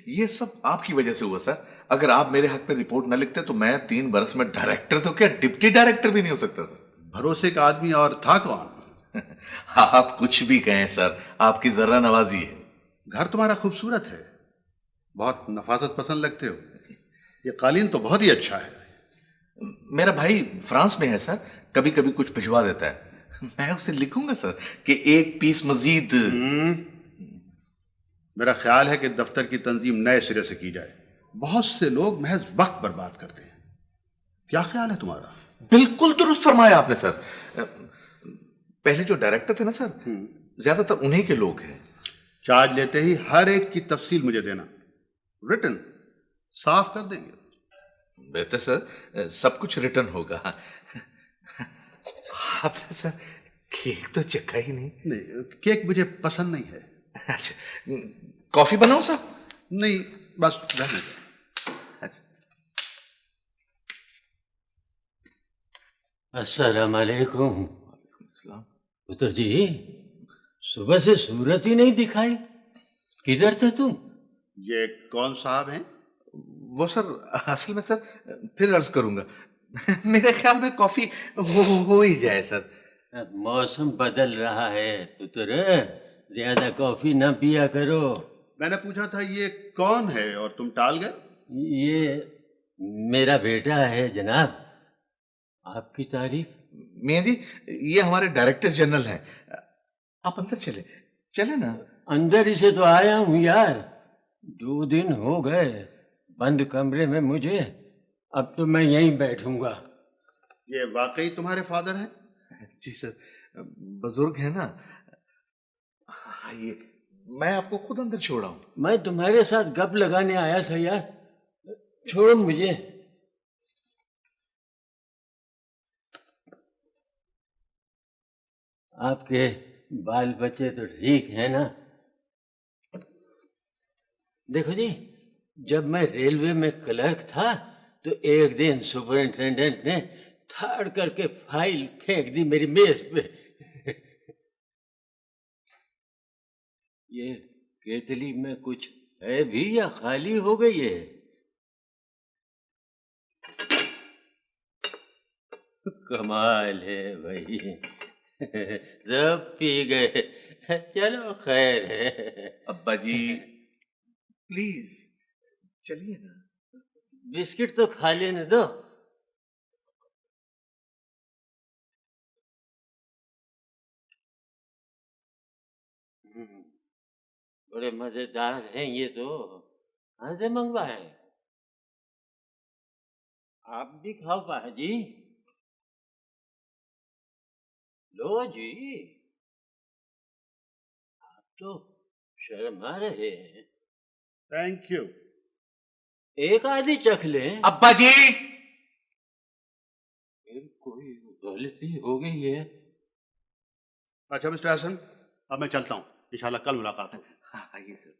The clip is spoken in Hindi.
ये सब आपकी वजह से हुआ सर। अगर आप मेरे हक में रिपोर्ट न लिखते तो मैं 3 बरस में डायरेक्टर तो क्या डिप्टी डायरेक्टर भी नहीं हो सकता था। भरोसे का आदमी और था कौन? आप कुछ भी कहें सर, आपकी जरा नवाजी है। घर तुम्हारा खूबसूरत है, बहुत नफासत पसंद लगते हो। ये कालीन तो बहुत ही अच्छा है। मेरा भाई फ्रांस में है सर, कभी कभी कुछ भिजवा देता है। मैं उसे लिखूंगा सर कि 1 पीस मजीद। मेरा ख्याल है कि दफ्तर की तंजीम नए सिरे से की जाए। बहुत से लोग महज वक्त बर्बाद करते हैं। क्या ख्याल है तुम्हारा? बिल्कुल दुरुस्त फरमाया आपने सर। पहले जो डायरेक्टर थे ना सर, ज्यादातर उन्हीं के लोग हैं। चार्ज लेते ही हर एक की तफसील मुझे देना, रिटन, साफ कर देंगे। बेहतर सर, सब कुछ रिटर्न होगा। आपने सर केक तो चखा ही नहीं। नहीं, केक मुझे पसंद नहीं है। अच्छा, कॉफी बनाऊं साहब? नहीं, बस रहने दो। अच्छा। अस्सलाम वालेकुम। सलाम। पुत्र जी, सुबह से सूरत ही नहीं दिखाई, किधर थे तुम? ये कौन साहब हैं? वो सर, असल में सर, फिर अर्ज करूंगा। मेरे ख्याल में कॉफी हो ही जाए सर। अब मौसम बदल रहा है पुत्र, ज्यादा कॉफी ना पिया करो। मैंने पूछा था ये कौन है और तुम टाल गए। ये मेरा बेटा है जनाब। आपकी तारीफ। मियाँ जी, ये हमारे डायरेक्टर जनरल हैं। आप अंदर चले, चले ना। अंदर ही से तो आया हूँ यार, 2 दिन हो गए बंद कमरे में मुझे। अब तो मैं यहीं बैठूंगा। ये वाकई तुम्हारे फादर हैं? जी सर, बुजुर्ग है ना। आइए, मैं आपको खुद अंदर छोड़ा हूँ। मैं तुम्हारे साथ गप लगाने आया था यार, छोड़ो मुझे। आपके बाल बच्चे तो ठीक है ना? देखो जी, जब मैं रेलवे में क्लर्क था तो एक दिन सुपरिंटेंडेंट ने थाड़ करके फाइल फेंक दी मेरी मेज पे। ये केतली में कुछ है भी या खाली हो गई है? कमाल है भाई। सब पी गए, चलो खैर है। अब्बा जी प्लीज चलिए ना। बिस्किट तो खा लेने दो। बड़े मजेदार हैं ये तो, कहाँ से मंगवाए? आप भी खाओ पाजी। लो जी, आप तो शर्मा रहे हैं। Thank you. एक आधी चख लें। अब्बा जी। फिर कोई गलती हो गई है। अच्छा मिस्टर हसन, अब मैं चलता हूँ, इंशाल्लाह कल मुलाकात होगी। हाँ आइए सर।